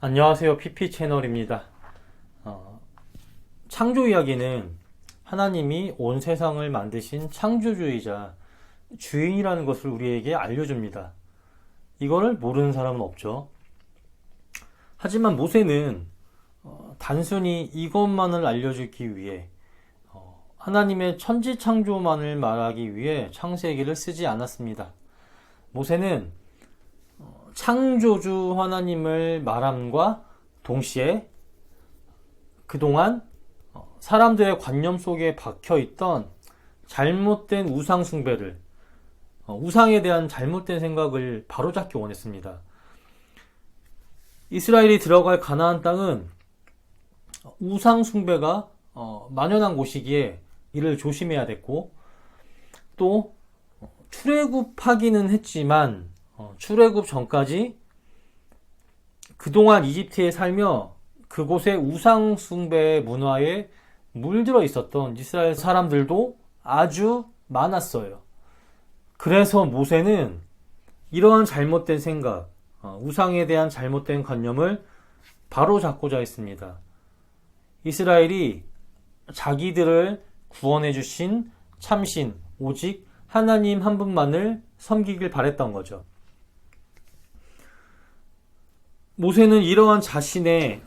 안녕하세요. PP 채널입니다. 창조 이야기는 하나님이 온 세상을 만드신 창조주의자, 주인이라는 것을 우리에게 알려줍니다. 이거를 모르는 사람은 없죠. 하지만 모세는 단순히 이것만을 알려주기 위해 하나님의 천지 창조만을 말하기 위해 창세기를 쓰지 않았습니다. 모세는 창조주 하나님을 말함과 동시에 그동안 사람들의 관념 속에 박혀있던 잘못된 우상 숭배를, 우상에 대한 잘못된 생각을 바로잡기 원했습니다. 이스라엘이 들어갈 가나안 땅은 우상 숭배가 만연한 곳이기에 이를 조심해야 됐고, 또 출애굽하기는 했지만 출애굽 전까지 그동안 이집트에 살며 그곳의 우상 숭배 문화에 물들어 있었던 이스라엘 사람들도 아주 많았어요. 그래서 모세는 이러한 잘못된 생각, 우상에 대한 잘못된 관념을 바로잡고자 했습니다. 이스라엘이 자기들을 구원해 주신 참신, 오직 하나님 한 분만을 섬기길 바랬던 거죠. 모세는 이러한 자신의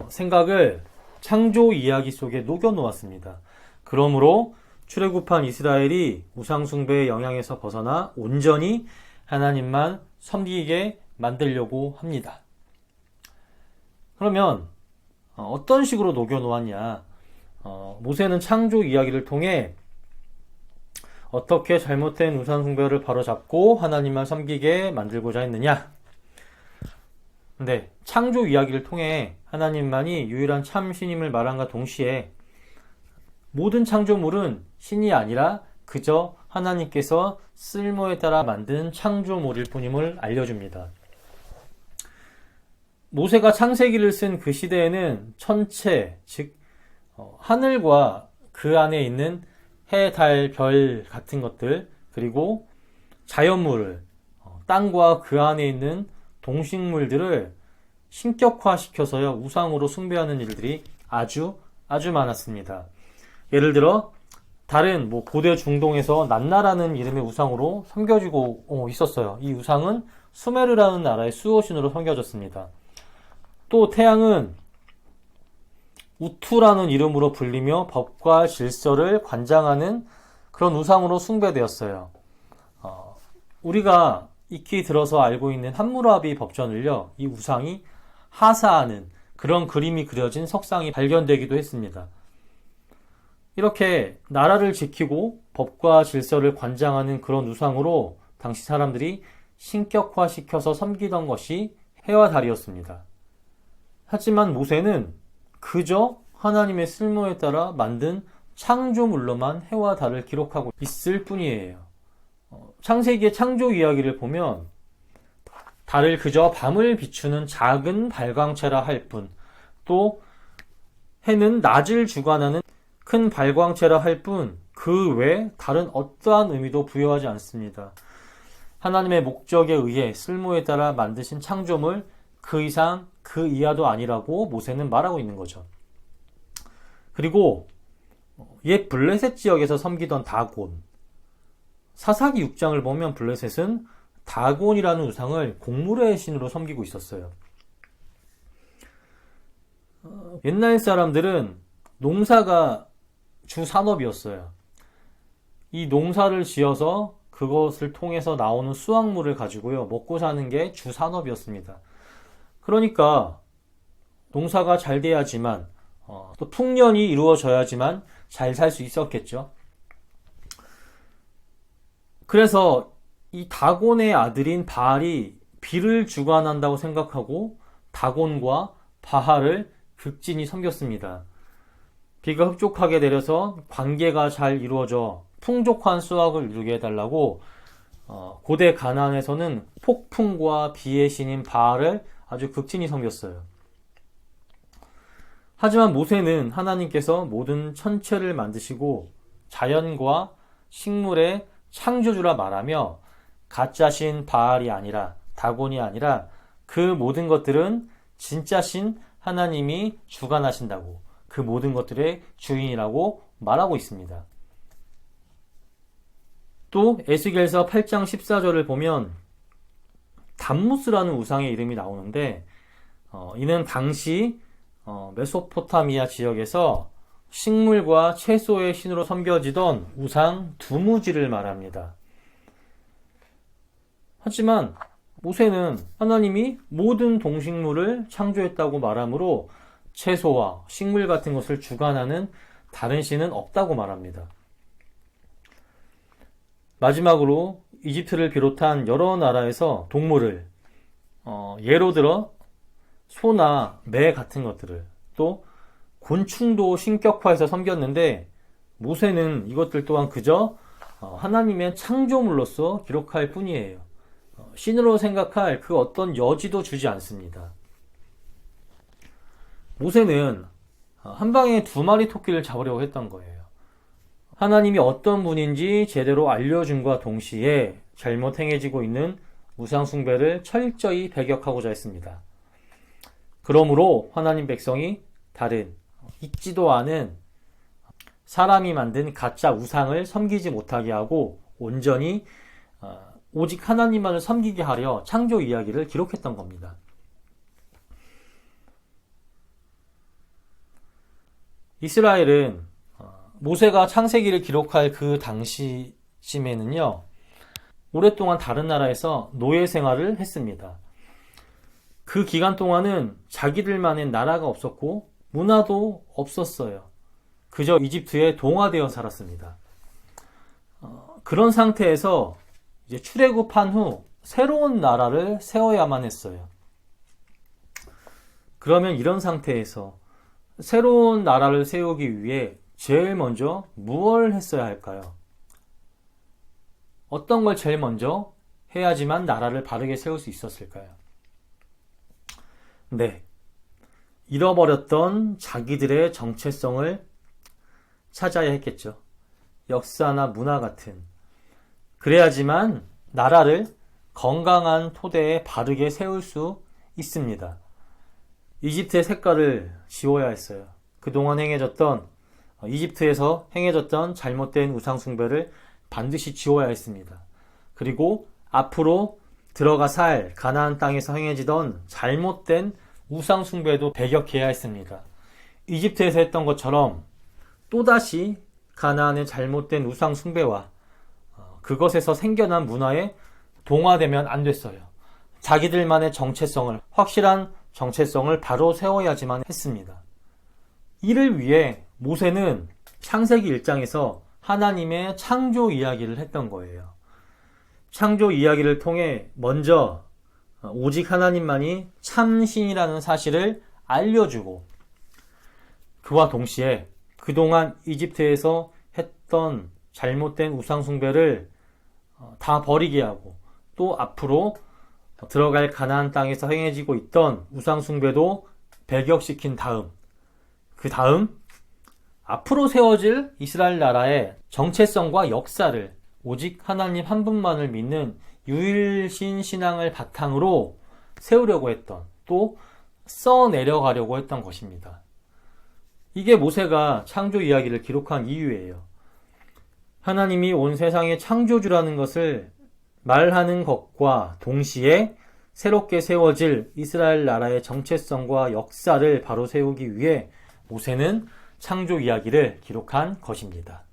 생각을 창조 이야기 속에 녹여 놓았습니다. 그러므로 출애굽한 이스라엘이 우상 숭배의 영향에서 벗어나 온전히 하나님만 섬기게 만들려고 합니다. 그러면 어떤 식으로 녹여 놓았냐? 모세는 창조 이야기를 통해 어떻게 잘못된 우상 숭배를 바로잡고 하나님만 섬기게 만들고자 했느냐? 근데 창조 이야기를 통해 하나님만이 유일한 참 신임을 말함과 동시에 모든 창조물은 신이 아니라 그저 하나님께서 쓸모에 따라 만든 창조물일 뿐임을 알려줍니다. 모세가 창세기를 쓴 그 시대에는 천체, 즉 하늘과 그 안에 있는 해, 달, 별 같은 것들, 그리고 자연물을, 땅과 그 안에 있는 동식물들을 신격화시켜서요 우상으로 숭배하는 일들이 아주 많았습니다. 예를 들어 다른 고대 중동에서 난나라는 이름의 우상으로 섬겨지고 있었어요. 이 우상은 수메르라는 나라의 수호신으로 섬겨졌습니다. 또 태양은 우투라는 이름으로 불리며 법과 질서를 관장하는 그런 우상으로 숭배되었어요. 우리가 익히 들어서 알고 있는 함무라비 법전을요, 이 우상이 하사하는 그런 그림이 그려진 석상이 발견되기도 했습니다. 이렇게 나라를 지키고 법과 질서를 관장하는 그런 우상으로 당시 사람들이 신격화시켜서 섬기던 것이 해와 달이었습니다. 하지만 모세는 그저 하나님의 쓸모에 따라 만든 창조물로만 해와 달을 기록하고 있을 뿐이에요. 창세기의 창조 이야기를 보면 달을 그저 밤을 비추는 작은 발광체라 할 뿐, 또 해는 낮을 주관하는 큰 발광체라 할 뿐, 그 외 다른 어떠한 의미도 부여하지 않습니다. 하나님의 목적에 의해 쓸모에 따라 만드신 창조물 그 이상 그 이하도 아니라고 모세는 말하고 있는 거죠. 그리고 옛 블레셋 지역에서 섬기던 다곤, 사사기 6장을 보면 블레셋은 다곤이라는 우상을 곡물의 신으로 섬기고 있었어요. 옛날 사람들은 농사가 주 산업이었어요. 이 농사를 지어서 그것을 통해서 나오는 수확물을 가지고요 먹고 사는 게 주 산업이었습니다. 그러니까 농사가 잘 돼야지만 또 풍년이 이루어져야지만 잘 살 수 있었겠죠. 그래서 이 다곤의 아들인 바알이 비를 주관한다고 생각하고 다곤과 바알을 극진히 섬겼습니다. 비가 흡족하게 내려서 관계가 잘 이루어져 풍족한 수확을 이루게 해달라고 고대 가나안에서는 폭풍과 비의 신인 바알을 아주 극진히 섬겼어요. 하지만 모세는 하나님께서 모든 천체를 만드시고 자연과 식물의 창조주라 말하며 가짜신 바알이 아니라 다곤이 아니라 그 모든 것들은 진짜 신 하나님이 주관하신다고, 그 모든 것들의 주인이라고 말하고 있습니다. 또 에스겔서 8장 14절을 보면 담무스라는 우상의 이름이 나오는데 이는 당시 메소포타미아 지역에서 식물과 채소의 신으로 섬겨지던 우상 두무지를 말합니다. 하지만 모세는 하나님이 모든 동식물을 창조했다고 말하므로 채소와 식물 같은 것을 주관하는 다른 신은 없다고 말합니다. 마지막으로 이집트를 비롯한 여러 나라에서 동물을 예로 들어 소나 매 같은 것들을, 또 곤충도 신격화해서 섬겼는데 모세는 이것들 또한 그저 하나님의 창조물로서 기록할 뿐이에요. 신으로 생각할 그 어떤 여지도 주지 않습니다. 모세는 한 방에 2마리 토끼를 잡으려고 했던 거예요. 하나님이 어떤 분인지 제대로 알려준과 동시에 잘못 행해지고 있는 우상 숭배를 철저히 배격하고자 했습니다. 그러므로 하나님 백성이 다른 있지도 않은 사람이 만든 가짜 우상을 섬기지 못하게 하고 온전히 오직 하나님만을 섬기게 하려 창조 이야기를 기록했던 겁니다. 이스라엘은 모세가 창세기를 기록할 그 당시쯤에는요, 오랫동안 다른 나라에서 노예 생활을 했습니다. 그 기간 동안은 자기들만의 나라가 없었고 문화도 없었어요. 그저 이집트에 동화되어 살았습니다. 그런 상태에서 이제 출애굽한 후 새로운 나라를 세워야만 했어요. 그러면 이런 상태에서 새로운 나라를 세우기 위해 제일 먼저 무엇을 했어야 할까요? 어떤 걸 제일 먼저 해야지만 나라를 바르게 세울 수 있었을까요? 네, 잃어버렸던 자기들의 정체성을 찾아야 했겠죠. 역사나 문화 같은. 그래야지만 나라를 건강한 토대에 바르게 세울 수 있습니다. 이집트의 색깔을 지워야 했어요. 그동안 이집트에서 행해졌던 잘못된 우상 숭배를 반드시 지워야 했습니다. 그리고 앞으로 들어가 살 가나안 땅에서 행해지던 잘못된 우상 숭배도 배격해야 했습니다. 이집트에서 했던 것처럼 또다시 가나안의 잘못된 우상 숭배와 그것에서 생겨난 문화에 동화되면 안 됐어요. 자기들만의 정체성을, 확실한 정체성을 바로 세워야지만 했습니다. 이를 위해 모세는 창세기 1장에서 하나님의 창조 이야기를 했던 거예요. 창조 이야기를 통해 먼저 오직 하나님만이 참신이라는 사실을 알려주고, 그와 동시에 그동안 이집트에서 했던 잘못된 우상숭배를 다 버리게 하고, 또 앞으로 들어갈 가나안 땅에서 행해지고 있던 우상숭배도 배격시킨 다음, 그 다음 앞으로 세워질 이스라엘 나라의 정체성과 역사를 오직 하나님 한 분만을 믿는 유일신 신앙을 바탕으로 세우려고 했던, 또 써내려가려고 했던 것입니다. 이게 모세가 창조 이야기를 기록한 이유예요. 하나님이 온 세상의 창조주라는 것을 말하는 것과 동시에 새롭게 세워질 이스라엘 나라의 정체성과 역사를 바로 세우기 위해 모세는 창조 이야기를 기록한 것입니다.